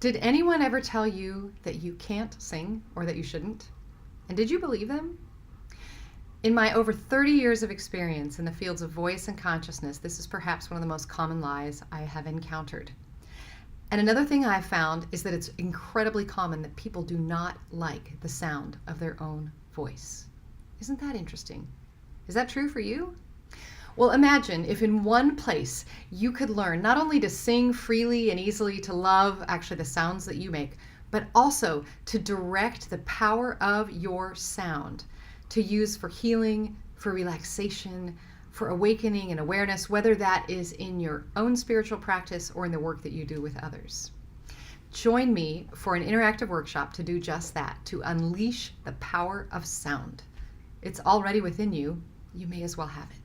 Did anyone ever tell you that you can't sing or that you shouldn't? And did you believe them? In my over 30 years of experience in the fields of voice and consciousness, this is perhaps one of the most common lies I have encountered. And another thing I've found is that it's incredibly common that people do not like the sound of their own voice. Isn't that interesting? Is that true for you? Well, imagine if in one place you could learn not only to sing freely and easily, to love actually the sounds that you make, but also to direct the power of your sound to use for healing, for relaxation, for awakening and awareness, whether that is in your own spiritual practice or in the work that you do with others. Join me for an interactive workshop to do just that, to unleash the power of sound. It's already within you. You may as well have it.